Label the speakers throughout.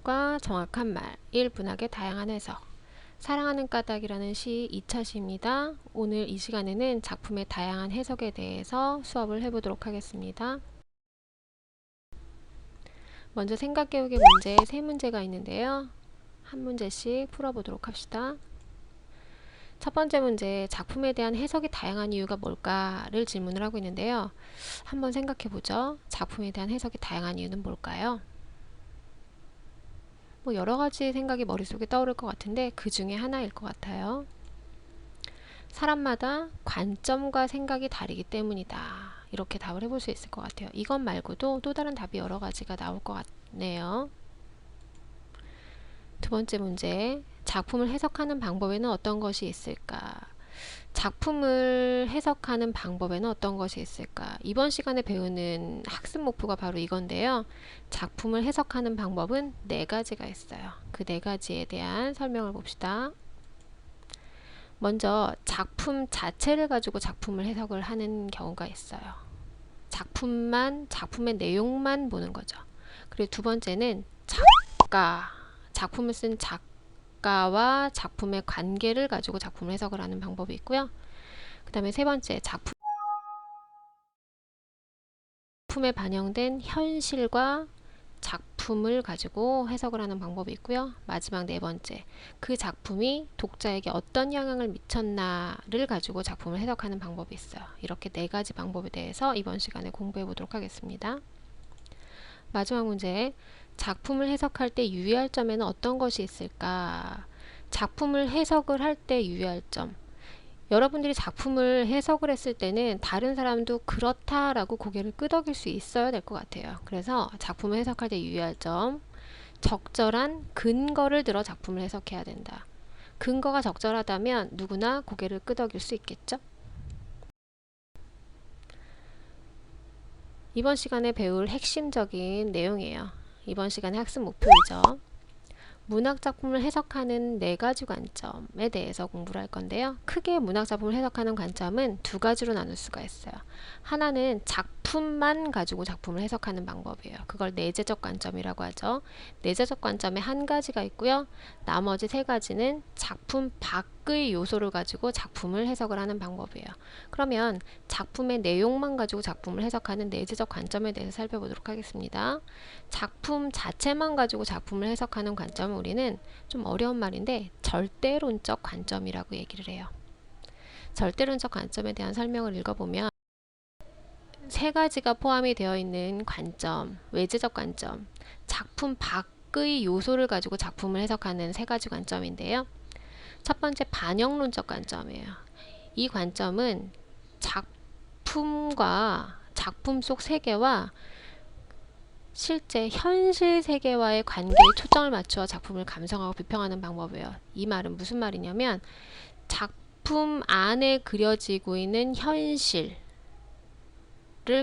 Speaker 1: 해석과 정확한 말, 1. 문학의 다양한 해석. 사랑하는 까닭이라는 시 2차 시입니다. 오늘 이 시간에는 작품의 다양한 해석에 대해서 수업을 해보도록 하겠습니다. 먼저 생각 깨우기 문제 3문제가 있는데요. 한 문제씩 풀어보도록 합시다. 첫 번째 문제, 작품에 대한 해석이 다양한 이유가 뭘까를 질문을 하고 있는데요. 한번 생각해보죠. 작품에 대한 해석이 다양한 이유는 뭘까요? 여러 가지 생각이 머릿속에 떠오를 것 같은데 그 중에 하나일 것 같아요. 사람마다 관점과 생각이 다르기 때문이다. 이렇게 답을 해볼 수 있을 것 같아요. 이것 말고도 또 다른 답이 여러 가지가 나올 것 같네요. 두 번째 문제, 작품을 해석하는 방법에는 어떤 것이 있을까? 작품을 해석하는 방법에는 어떤 것이 있을까? 이번 시간에 배우는 학습 목표가 바로 이건데요. 작품을 해석하는 방법은 4가지가 있어요. 그 4가지에 대한 설명을 봅시다. 먼저 작품 자체를 가지고 작품을 해석을 하는 경우가 있어요. 작품의 내용만 보는 거죠. 그리고 두 번째는 작품을 쓴 작가와 작품의 관계를 가지고 작품을 해석을 하는 방법이 있고요. 그 다음에 세 번째, 작품에 반영된 현실과 작품을 가지고 해석을 하는 방법이 있고요. 마지막 네 번째, 그 작품이 독자에게 어떤 영향을 미쳤나를 가지고 작품을 해석하는 방법이 있어요. 이렇게 4가지 방법에 대해서 이번 시간에 공부해 보도록 하겠습니다. 마지막 문제, 작품을 해석할 때 유의할 점에는 어떤 것이 있을까? 작품을 해석을 할 때 유의할 점. 여러분들이 작품을 해석을 했을 때는 다른 사람도 그렇다라고 고개를 끄덕일 수 있어야 될 것 같아요. 그래서 작품을 해석할 때 유의할 점, 적절한 근거를 들어 작품을 해석해야 된다. 근거가 적절하다면 누구나 고개를 끄덕일 수 있겠죠? 이번 시간에 배울 핵심적인 내용이에요. 이번 시간의 학습 목표이죠. 문학작품을 해석하는 4가지 관점에 대해서 공부를 할 건데요. 크게 문학작품을 해석하는 관점은 2가지로 나눌 수가 있어요. 하나는 작품만 가지고 작품을 해석하는 방법이에요. 그걸 내재적 관점이라고 하죠. 내재적 관점에 1가지가 있고요. 나머지 3가지는 작품 밖의 요소를 가지고 작품을 해석을 하는 방법이에요. 그러면 작품의 내용만 가지고 작품을 해석하는 내재적 관점에 대해서 살펴보도록 하겠습니다. 작품 자체만 가지고 작품을 해석하는 관점은 우리는 좀 어려운 말인데 절대론적 관점이라고 얘기를 해요. 절대론적 관점에 대한 설명을 읽어보면 3가지가 포함이 되어 있는 관점, 외재적 관점, 작품 밖의 요소를 가지고 작품을 해석하는 3가지 관점인데요. 첫 번째, 반영론적 관점이에요. 이 관점은 작품과 작품 속 세계와 실제 현실 세계와의 관계에 초점을 맞추어 작품을 감상하고 비평하는 방법이에요. 이 말은 무슨 말이냐면 작품 안에 그려지고 있는 현실을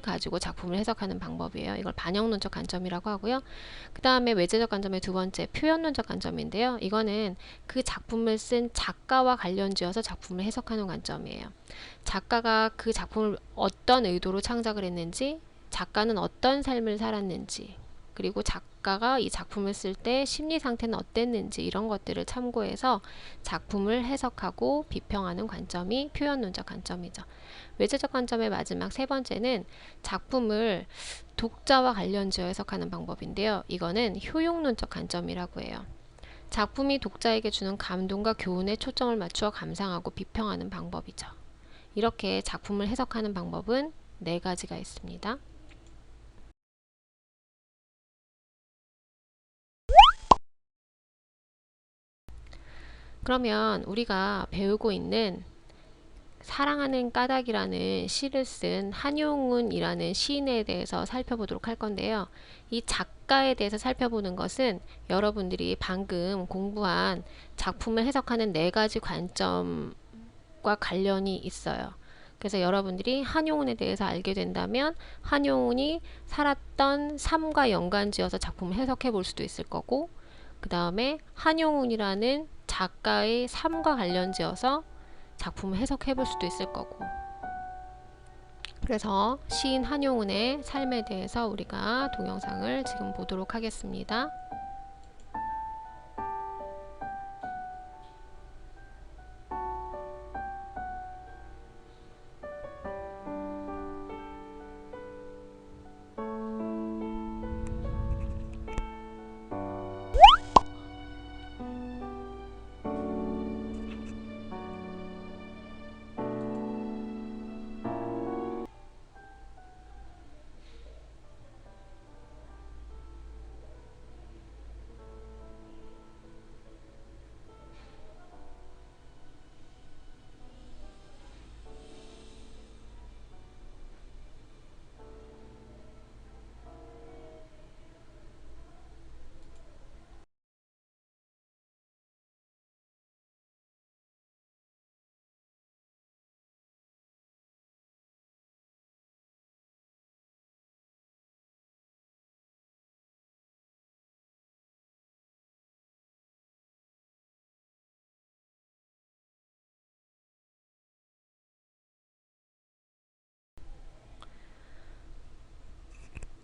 Speaker 1: 가지고 작품을 해석하는 방법이에요. 이걸 반영론적 관점이라고 하고요. 그 다음에 외재적 관점의 2번째, 표현론적 관점인데요. 이거는 그 작품을 쓴 작가와 관련지어서 작품을 해석하는 관점이에요. 작가가 그 작품을 어떤 의도로 창작을 했는지, 작가는 어떤 삶을 살았는지, 그리고 작가가 이 작품을 쓸 때 심리 상태는 어땠는지 이런 것들을 참고해서 작품을 해석하고 비평하는 관점이 표현론적 관점이죠. 외재적 관점의 마지막 3번째는 작품을 독자와 관련지어 해석하는 방법인데요. 이거는 효용론적 관점이라고 해요. 작품이 독자에게 주는 감동과 교훈에 초점을 맞추어 감상하고 비평하는 방법이죠. 이렇게 작품을 해석하는 방법은 4가지가 있습니다. 그러면 우리가 배우고 있는 사랑하는 까닭이라는 시를 쓴 한용운이라는 시인에 대해서 살펴보도록 할 건데요. 이 작가에 대해서 살펴보는 것은 여러분들이 방금 공부한 작품을 해석하는 4가지 관점과 관련이 있어요. 그래서 여러분들이 한용운에 대해서 알게 된다면 한용운이 살았던 삶과 연관지어서 작품을 해석해 볼 수도 있을 거고, 그 다음에 한용운이라는 작가의 삶과 관련지어서 작품을 해석해 볼 수도 있을 거고, 그래서 시인 한용운의 삶에 대해서 우리가 동영상을 지금 보도록 하겠습니다.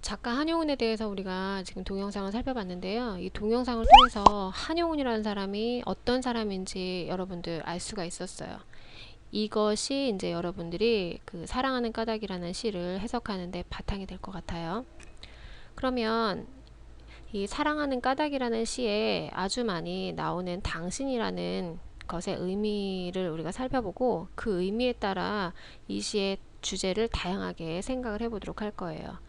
Speaker 1: 작가 한용운에 대해서 우리가 지금 동영상을 살펴봤는데요. 이 동영상을 통해서 한용운이라는 사람이 어떤 사람인지 여러분들 알 수가 있었어요. 이것이 이제 여러분들이 그 사랑하는 까닭이라는 시를 해석하는데 바탕이 될 것 같아요. 그러면 이 사랑하는 까닭이라는 시에 아주 많이 나오는 당신이라는 것의 의미를 우리가 살펴보고 그 의미에 따라 이 시의 주제를 다양하게 생각을 해보도록 할 거예요.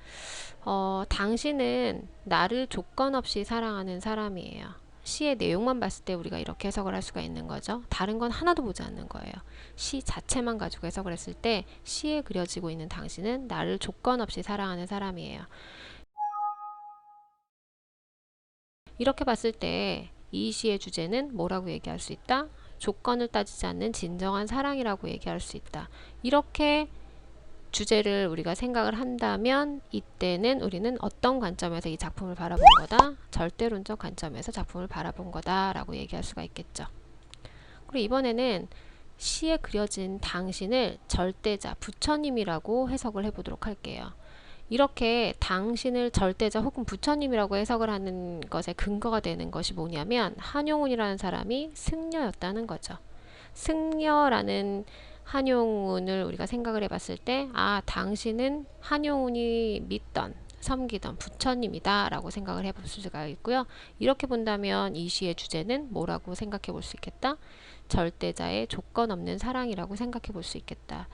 Speaker 1: 당신은 나를 조건 없이 사랑하는 사람이에요. 시의 내용만 봤을 때 우리가 이렇게 해석을 할 수가 있는 거죠. 다른 건 하나도 보지 않는 거예요. 시 자체만 가지고 해석을 했을 때 시에 그려지고 있는 당신은 나를 조건 없이 사랑하는 사람이에요. 이렇게 봤을 때 이 시의 주제는 뭐라고 얘기할 수 있다? 조건을 따지지 않는 진정한 사랑이라고 얘기할 수 있다. 이렇게 주제를 우리가 생각을 한다면 이때는 우리는 어떤 관점에서 이 작품을 바라본 거다? 절대론적 관점에서 작품을 바라본 거다 라고 얘기할 수가 있겠죠. 그리고 이번에는 시에 그려진 당신을 절대자, 부처님이라고 해석을 해보도록 할게요. 이렇게 당신을 절대자 혹은 부처님이라고 해석을 하는 것에 근거가 되는 것이 뭐냐면 한용운이라는 사람이 승려였다는 거죠. 승려라는 한용운을 우리가 생각을 해봤을 때 당신은 한용운이 믿던 섬기던 부처님이다 라고 생각을 해볼 수가 있고요. 이렇게 본다면 이 시의 주제는 뭐라고 생각해 볼 수 있겠다? 절대자의 조건 없는 사랑이라고 생각해 볼 수 있겠다.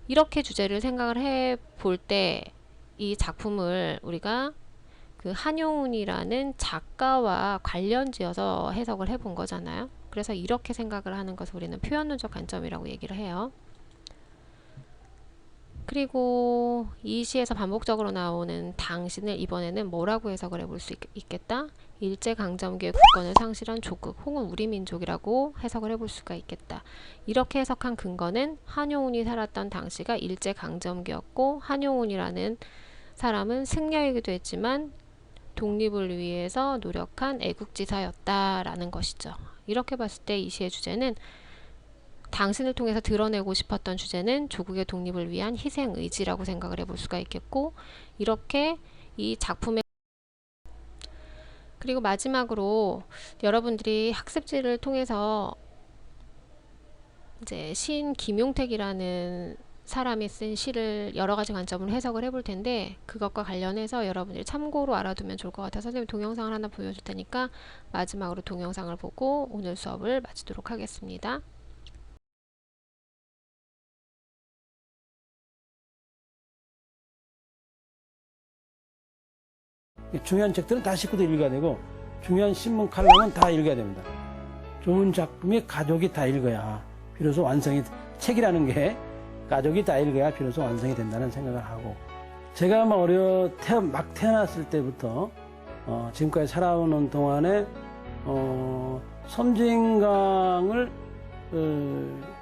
Speaker 1: 이렇게 주제를 생각을 해 볼 때 이 작품을 우리가 그 한용운이라는 작가와 관련지어서 해석을 해본 거잖아요. 그래서 이렇게 생각을 하는 것을 우리는 표현론적 관점이라고 얘기를 해요. 그리고 이 시에서 반복적으로 나오는 당신을 이번에는 뭐라고 해석을 해볼 수 있겠다? 일제강점기의 국권을 상실한 조국 혹은 우리 민족이라고 해석을 해볼 수가 있겠다. 이렇게 해석한 근거는 한용운이 살았던 당시가 일제강점기였고 한용운이라는 사람은 승려이기도 했지만 독립을 위해서 노력한 애국지사였다라는 것이죠. 이렇게 봤을 때 이 시의 주제는 당신을 통해서 드러내고 싶었던 주제는 조국의 독립을 위한 희생 의지라고 생각을 해볼 수가 있겠고, 이렇게 이 작품의 그리고 마지막으로 여러분들이 학습지를 통해서 이제 시인 김용택이라는 사람이 쓴 시를 여러 가지 관점으로 해석을 해볼 텐데 그것과 관련해서 여러분들이 참고로 알아두면 좋을 것 같아서 선생님 동영상을 하나 보여줄 테니까 마지막으로 동영상을 보고 오늘 수업을 마치도록 하겠습니다.
Speaker 2: 중요한 책들은 다 식구들 읽어야 되고 중요한 신문 칼럼은 다 읽어야 됩니다. 좋은 작품이 가족이 다 읽어야 비로소 완성이, 책이라는 게 가족이 다 읽어야 비로소 완성이 된다는 생각을 하고, 제가 막 막 태어났을 때부터 지금까지 살아오는 동안에 섬진강을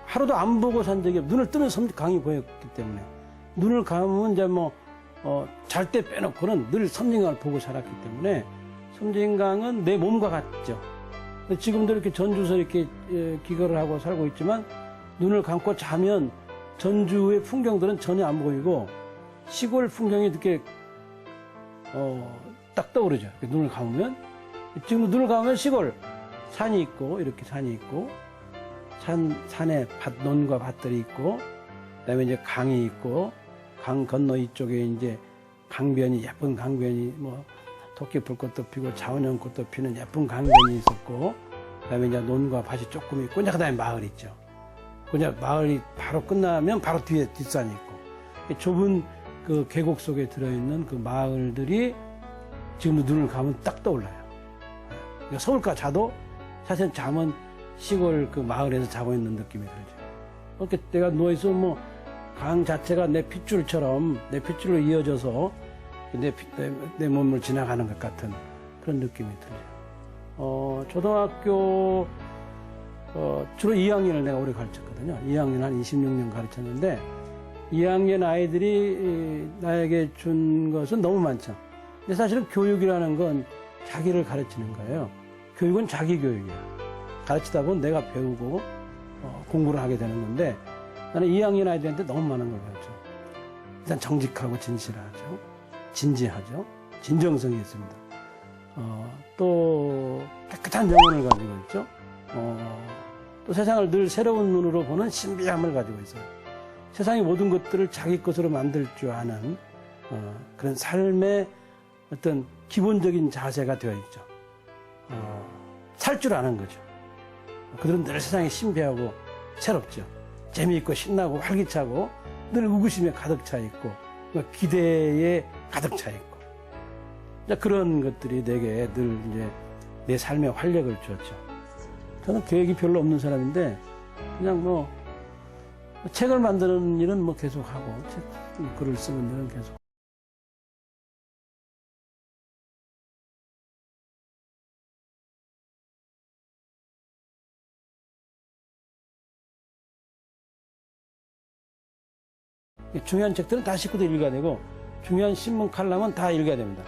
Speaker 2: 하루도 안 보고 산 적이 없어요. 눈을 뜨면 섬진강이 보였기 때문에. 눈을 감으면 이제 잘 때 빼놓고는 늘 섬진강을 보고 살았기 때문에 섬진강은 내 몸과 같죠. 지금도 이렇게 전주서 이렇게 기거를 하고 살고 있지만 눈을 감고 자면 전주의 풍경들은 전혀 안 보이고 시골 풍경이 이렇게 딱 떠오르죠. 눈을 감으면. 지금 눈을 감으면 시골 산이 있고, 이렇게 산이 있고, 산에 논과 밭들이 있고, 그다음에 이제 강이 있고, 강 건너 이쪽에 이제 강변이, 예쁜 강변이 토끼 불꽃도 피고 자원형꽃도 피는 예쁜 강변이 있었고, 그다음에 이제 논과 밭이 조금 있고, 이제 그다음에 마을 있죠. 그냥 마을이 바로 끝나면 바로 뒤에 뒷산이 있고, 좁은 그 계곡 속에 들어있는 그 마을들이 지금도 눈을 감으면 딱 떠올라요. 그러니까 서울가 자도 사실 잠은 시골 그 마을에서 자고 있는 느낌이 들죠. 그렇게 내가 누워있으면 강 자체가 내 핏줄처럼 내 핏줄로 이어져서 내 몸을 지나가는 것 같은 그런 느낌이 들죠. 초등학교 주로 2학년을 내가 오래 가르쳤거든요. 2학년 한 26년 가르쳤는데 2학년 아이들이 나에게 준 것은 너무 많죠. 근데 사실은 교육이라는 건 자기를 가르치는 거예요. 교육은 자기 교육이야. 가르치다 보면 내가 배우고 공부를 하게 되는 건데 나는 2학년 아이들한테 너무 많은 걸 가르쳐. 일단 정직하고 진실하죠. 진지하죠. 진정성이 있습니다. 또 깨끗한 영혼을 가지고 있죠. 또 세상을 늘 새로운 눈으로 보는 신비함을 가지고 있어요. 세상의 모든 것들을 자기 것으로 만들 줄 아는 그런 삶의 어떤 기본적인 자세가 되어 있죠. 살 줄 아는 거죠. 그들은 늘 세상이 신비하고 새롭죠. 재미있고 신나고 활기차고 늘 의구심에 가득 차 있고 기대에 가득 차 있고 그런 것들이 내게 늘 이제 내 삶에 활력을 주었죠. 저는 계획이 별로 없는 사람인데 그냥 뭐 책을 만드는 일은 뭐 계속 하고 글을 쓰는 일은 계속. 중요한 책들은 다 식구들 읽어야 되고 중요한 신문 칼럼은 다 읽어야 됩니다.